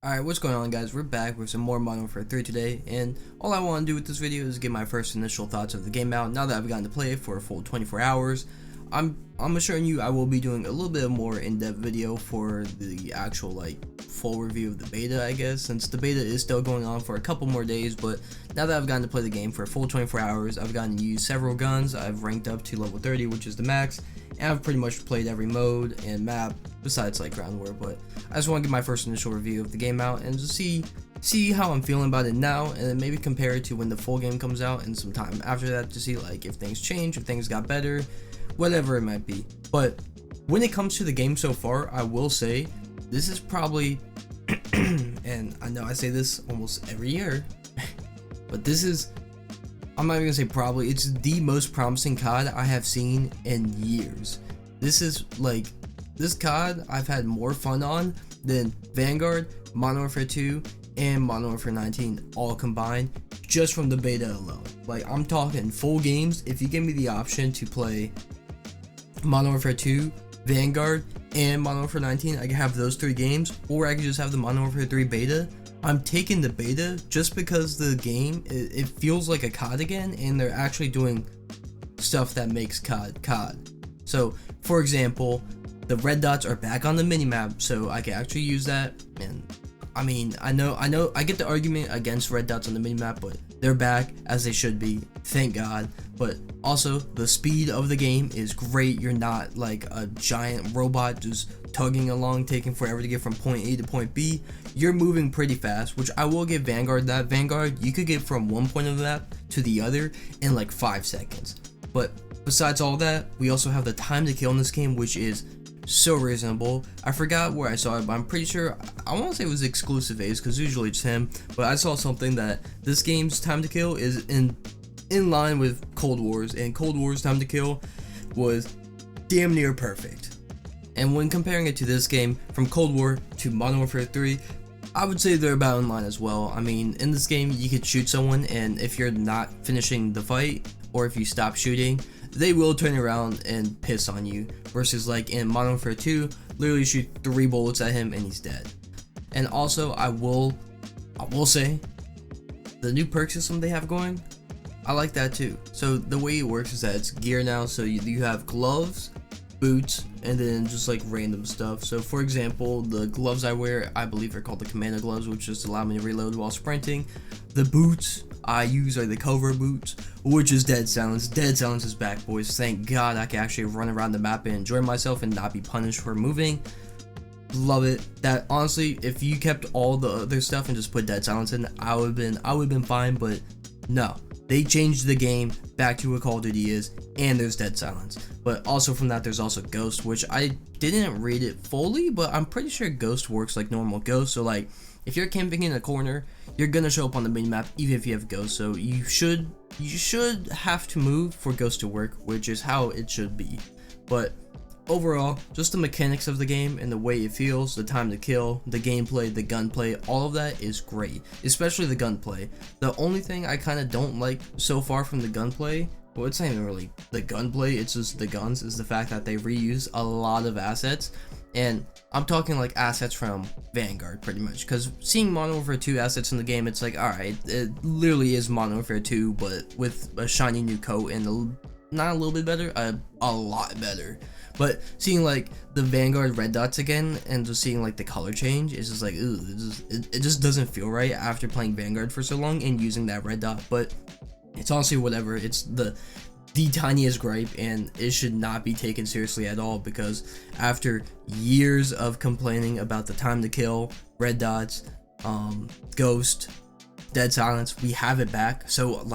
Alright, what's going on, guys? We're back with some more Modern Warfare 3 today, and all I want to do with this video is give my first initial thoughts of the game out. Now that I've gotten to play it for a full 24 hours, I'm assuring you I will be doing a little bit more in-depth video for the actual, full review of the beta, I guess, since the beta is still going on for a couple more days. But now that I've gotten to play the game for a full 24 hours, I've gotten to use several guns. I've ranked up to level 30, which is the max, and I've pretty much played every mode and map besides ground war. But I just want to give my first initial review of the game out and just see how I'm feeling about it now, and then maybe compare it to when the full game comes out and some time after that to see if things change, if things got better, whatever it might be. But when it comes to the game so far, I will say this is probably and I know I say this almost every year but this is, I'm not even gonna say probably, it's the most promising COD I have seen in years. This is this COD I've had more fun on than Vanguard, Modern Warfare 2, and Modern Warfare 19 all combined, just from the beta alone. I'm talking full games. If you give me the option to play Modern Warfare 2, Vanguard, and Modern Warfare 19, I can have those three games, or I can just have the Modern Warfare 3 beta. I'm taking the beta just because the game, it feels like a COD again, and they're actually doing stuff that makes COD COD. So, for example, the red dots are back on the minimap, so I can actually use that. And I mean, I know I get the argument against red dots on the minimap, but they're back as they should be, thank God. But also, the speed of the game is great. You're not like a giant robot just tugging along, taking forever to get from point A to point B. You're moving pretty fast, which I will give Vanguard that. Vanguard, you could get from one point of the map to the other in 5 seconds. But besides all that, we also have the time to kill in this game, which is so reasonable. I forgot where I saw it, but I'm pretty sure, I want to say it was exclusive A's, because usually it's him, but I saw something that this game's time to kill is in line with Cold War's, and Cold War's time to kill was damn near perfect. And when comparing it to this game, from Cold War to Modern Warfare 3, I would say they're about in line as well. I mean, in this game, you could shoot someone, and if you're not finishing the fight, or if you stop shooting, they will turn around and piss on you, versus in Modern Warfare 2, literally shoot 3 bullets at him and he's dead. And also, I will say, the new perk system they have going, I like that too. So the way it works is that it's gear now, so you have gloves, boots, and then just random stuff. So for example, the gloves I wear, I believe are called the commando gloves, which just allow me to reload while sprinting. The boots I use are the covert boots, which is Dead Silence. Dead Silence is back, boys. Thank God I can actually run around the map and enjoy myself and not be punished for moving. Love it. That honestly, if you kept all the other stuff and just put Dead Silence in, I would have been fine. But no, they changed the game back to what Call of Duty is, and there's Dead Silence. But also from that, there's also Ghost, which I didn't read it fully, but I'm pretty sure Ghost works like normal Ghost. So if you're camping in a corner, you're gonna show up on the minimap even if you have Ghost. So you should have to move for Ghost to work, which is how it should be. But overall, just the mechanics of the game and the way it feels, the time to kill, the gameplay, the gunplay, all of that is great, especially the gunplay. The only thing I kind of don't like so far from the gunplay, well, it's not even really the gunplay, it's just the guns, is the fact that they reuse a lot of assets. And I'm talking assets from Vanguard pretty much, because seeing Modern Warfare 2 assets in the game, it's alright, it literally is Modern Warfare 2 but with a shiny new coat and not a little bit better, a lot better. But seeing the Vanguard red dots again and just seeing the color change, it's just ooh, it just doesn't feel right after playing Vanguard for so long and using that red dot. But it's honestly whatever. It's the tiniest gripe, and it should not be taken seriously at all, because after years of complaining about the time to kill, red dots, Ghost, Dead Silence, we have it back. So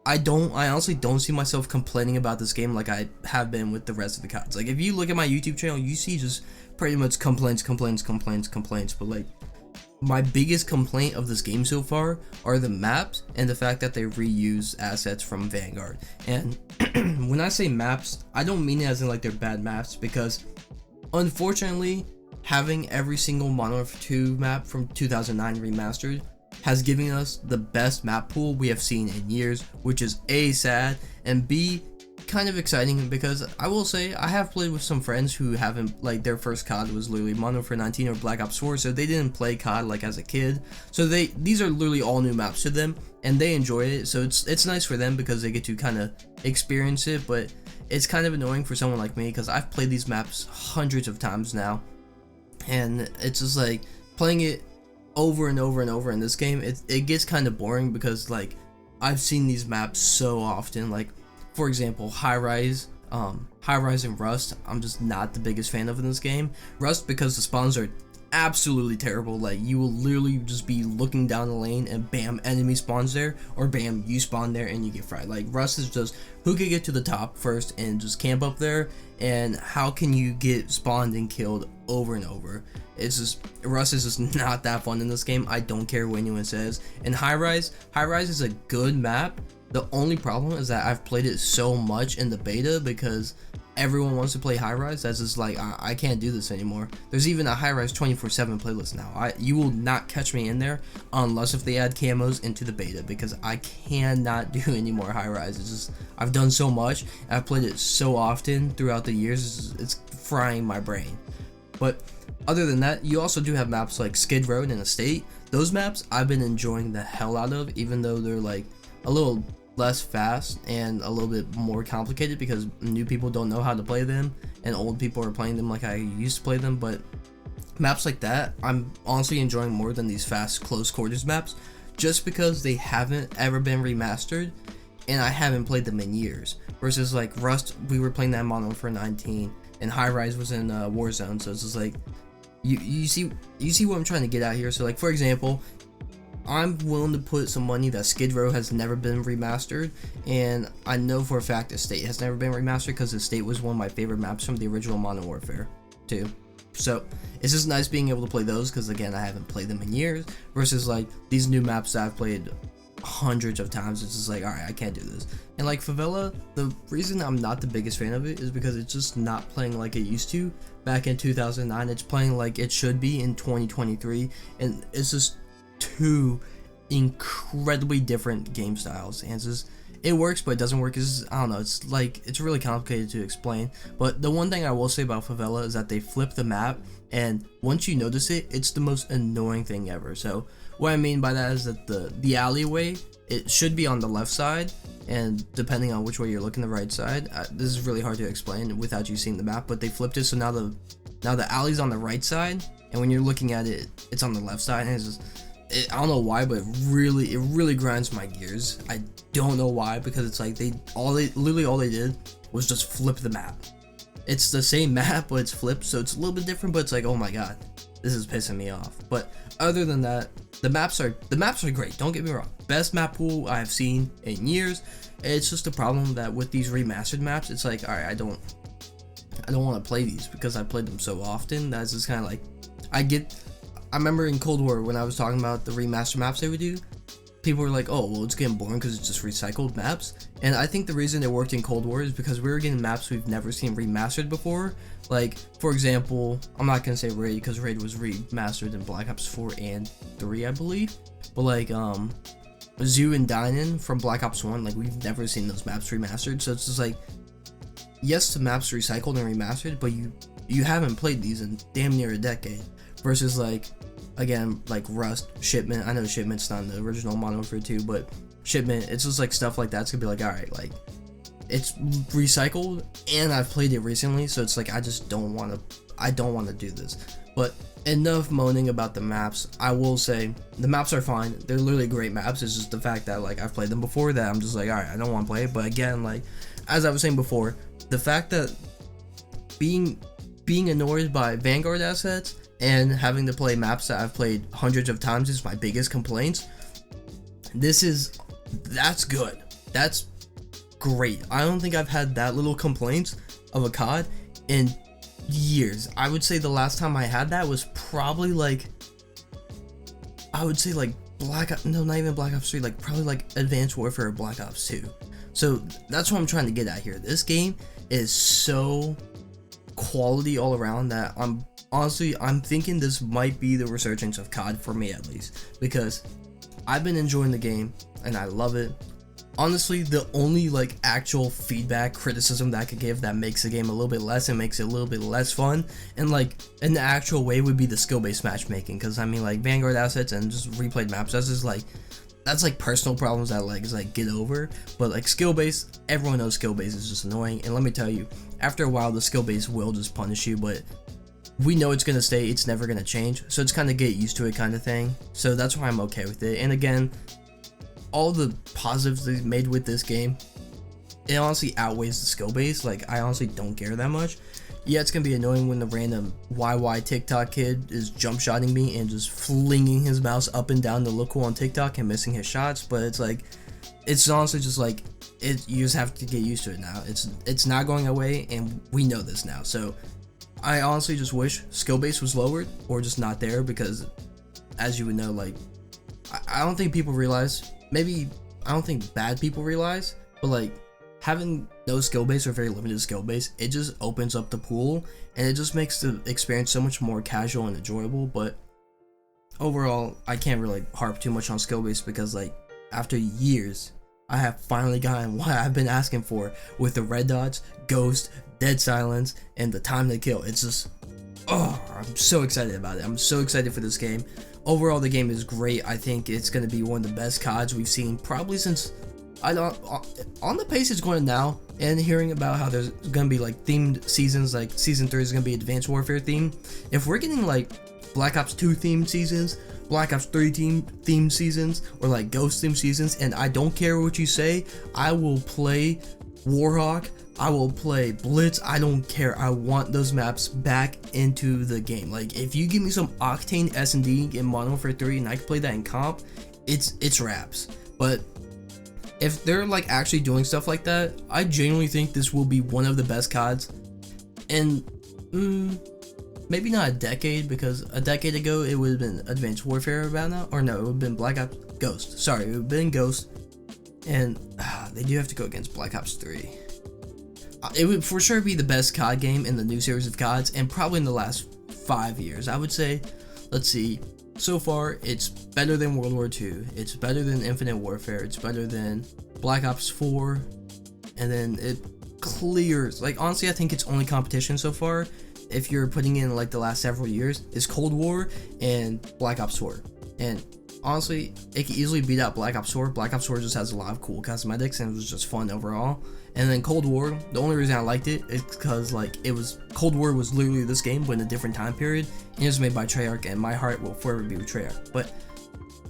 I honestly don't see myself complaining about this game like I have been with the rest of the CODs. If you look at my YouTube channel, you see just pretty much complaints. But my biggest complaint of this game so far are the maps and the fact that they reuse assets from Vanguard. And when I say maps, I don't mean it as in they're bad maps, because unfortunately, having every single Modern Warfare 2 map from 2009 remastered has given us the best map pool we have seen in years, which is A, sad, and B, kind of exciting because I will say I have played with some friends who haven't, like, their first COD was literally Modern Warfare 19 or Black Ops 4, so they didn't play COD like as a kid. So these are literally all new maps to them, and they enjoy it. So it's nice for them because they get to kind of experience it. But it's kind of annoying for someone like me because I've played these maps hundreds of times now, and it's just like playing it over and over and over in this game. It gets kind of boring because, like, I've seen these maps so often. Like, for example, High Rise and Rust, I'm just not the biggest fan of in this game. Rust, because the spawns are absolutely terrible. Like, you will literally just be looking down the lane and bam, enemy spawns there, or bam, you spawn there and you get fried. Like, Rust is just who can get to the top first and just camp up there, and how can you get spawned and killed over and over. It's just, Rust is just not that fun in this game. I don't care what anyone says. And High Rise is a good map. The only problem is that I've played it so much in the beta because everyone wants to play High Rise. That's just like, I can't do this anymore. There's even a High Rise 24/7 playlist now. You will not catch me in there unless if they add camos into the beta, because I cannot do any more High Rise. It's just, I've done so much, I've played it so often throughout the years, it's frying my brain. But other than that, you also do have maps like Skid Row and Estate. Those maps I've been enjoying the hell out of, even though they're like a little less fast and a little bit more complicated because new people don't know how to play them and old people are playing them like I used to play them. But maps like that I'm honestly enjoying more than these fast close quarters maps, just because they haven't ever been remastered and I haven't played them in years. Versus like Rust, we were playing that in Modern Warfare 19, and High Rise was in Warzone. So it's just like, you see what I'm trying to get at here. So like, for example, I'm willing to put some money that Skid Row has never been remastered, and I know for a fact Estate has never been remastered because Estate was one of my favorite maps from the original Modern Warfare 2. So it's just nice being able to play those because, again, I haven't played them in years, versus like these new maps that I've played hundreds of times. It's just like, alright, I can't do this. And like Favela, the reason I'm not the biggest fan of it is because it's just not playing like it used to back in 2009. It's playing like it should be in 2023, and it's just two incredibly different game styles, and it's just, it works but it doesn't work. It's just, I don't know, it's like, it's really complicated to explain. But the one thing I will say about Favela is that they flip the map, and once you notice it, it's the most annoying thing ever. So what I mean by that is that the alleyway, it should be on the left side, and depending on which way you're looking, the right side, this is really hard to explain without you seeing the map, but they flipped it so now the alley's on the right side, and when you're looking at it, it's on the left side, and it's just, I don't know why, but it really grinds my gears. I don't know why, because it's like literally all they did was just flip the map. It's the same map, but it's flipped, so it's a little bit different, but it's like, oh my god, this is pissing me off. But other than that, the maps are great, don't get me wrong. Best map pool I've seen in years. It's just a problem that with these remastered maps, it's like, alright, I don't want to play these because I played them so often. That's just kind of like, I remember in Cold War when I was talking about the remaster maps they would do, people were like, oh, well, it's getting boring because it's just recycled maps. And I think the reason it worked in Cold War is because we were getting maps we've never seen remastered before. Like, for example, I'm not going to say Raid because Raid was remastered in Black Ops 4 and 3, I believe. But like, Zoo and Dynan from Black Ops 1, like, we've never seen those maps remastered. So it's just like, yes, the maps recycled and remastered, but you haven't played these in damn near a decade. Versus like, again, like Rust, Shipment. I know Shipment's not in the original Modern Warfare 2, but Shipment, it's just like stuff like that's gonna be like, alright, like, it's recycled and I've played it recently, so it's like, I don't want to do this. But enough moaning about the maps. I will say the maps are fine, they're literally great maps. It's just the fact that like I've played them before that I'm just like, alright, I don't want to play it. But again, like, as I was saying before, the fact that being annoyed by Vanguard assets and having to play maps that I've played hundreds of times is my biggest complaints. That's good. That's great. I don't think I've had that little complaints of a COD in years. I would say the last time I had that was probably like, I would say like not even Black Ops 3, like probably like Advanced Warfare or Black Ops 2. So that's what I'm trying to get at here. This game is so quality all around that I'm thinking this might be the resurgence of COD for me, at least, because I've been enjoying the game and I love it. honestly, the only like actual feedback, criticism that I could give that makes the game a little bit less and makes it a little bit less fun, and like in the actual way, would be the skill-based matchmaking. Because I mean, like Vanguard assets and just replayed maps, that's like personal problems that like is like get over. But like skill-based, everyone knows skill-based is just annoying. And let me tell you, after a while, the skill-based will just punish you. But we know it's gonna stay, it's never gonna change. So it's kind of get used to it kind of thing. So that's why I'm okay with it. And again, all the positives they made with this game, it honestly outweighs the skill base. Like, I honestly don't care that much. Yeah, it's gonna be annoying when the random YY TikTok kid is jump shotting me and just flinging his mouse up and down to look cool on TikTok and missing his shots. But it's like, it's honestly just like, you just have to get used to it now. It's not going away, and we know this now. So I honestly just wish skill base was lowered or just not there, because as you would know, like, I don't think people realize, maybe I don't think bad people realize, but like having no skill base or very limited skill base, it just opens up the pool and it just makes the experience so much more casual and enjoyable. But overall, I can't really harp too much on skill base, because like after years, I have finally gotten what I've been asking for with the red dots, ghost, dead silence, and the time to kill. It's just, oh, I'm so excited about it. I'm so excited for this game. Overall, the game is great. I think it's going to be one of the best CODs we've seen probably since, I don't, on the pace it's going now, and hearing about how there's going to be like themed seasons, like season 3 is going to be Advanced Warfare theme. If we're getting like Black Ops 2 themed seasons, Black Ops 3 themed seasons, or like Ghost themed seasons, and I don't care what you say, I will play Warhawk, I will play Blitz, I don't care. I want those maps back into the game. Like, if you give me some Octane S&D in Modern Warfare 3 and I can play that in comp, it's raps. But if they're like actually doing stuff like that, I genuinely think this will be one of the best CODs. And maybe not a decade, because a decade ago it would have been Advanced Warfare about now, or no, it would have been Black Ops Ghost. Sorry, it would have been Ghost, and they do have to go against Black Ops 3. It would for sure be the best COD game in the new series of CODs, and probably in the last 5 years. I would say, let's see, so far it's better than World War II, it's better than Infinite Warfare, it's better than Black Ops 4, and then it clears, like honestly I think its only competition so far, if you're putting in like the last several years, is Cold War and Black Ops 4. And honestly, it can easily beat out Black Ops 4. Black Ops 4 just has a lot of cool cosmetics and it was just fun overall. And then Cold War, the only reason I liked it is because like Cold War was literally this game but in a different time period, and it was made by Treyarch, and my heart will forever be with Treyarch. But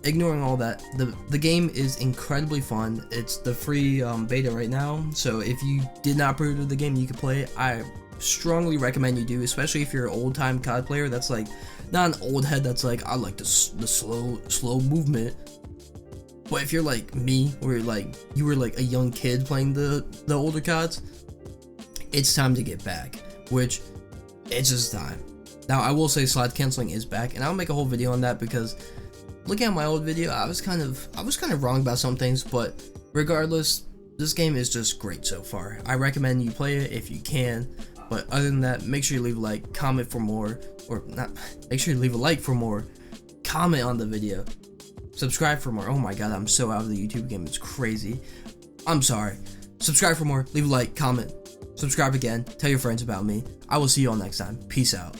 ignoring all that, the game is incredibly fun. It's the free beta right now, so if you did not pre-order the game, you can play it. I strongly recommend you do, especially if you're an old-time COD player that's like not an old head that's like, I like the slow movement. But if you're like me, where like you were like a young kid playing the older CODs, it's time to get back, which it's just time. Now I will say slot canceling is back, and I'll make a whole video on that, because looking at my old video, I was kind of wrong about some things, but regardless, this game is just great so far. I recommend you play it if you can. But other than that, make sure you leave a like, comment for more, or not, make sure you leave a like for more, comment on the video, subscribe for more. Oh my god, I'm so out of the YouTube game, it's crazy. I'm sorry. Subscribe for more, leave a like, comment, subscribe again, tell your friends about me. I will see you all next time. Peace out.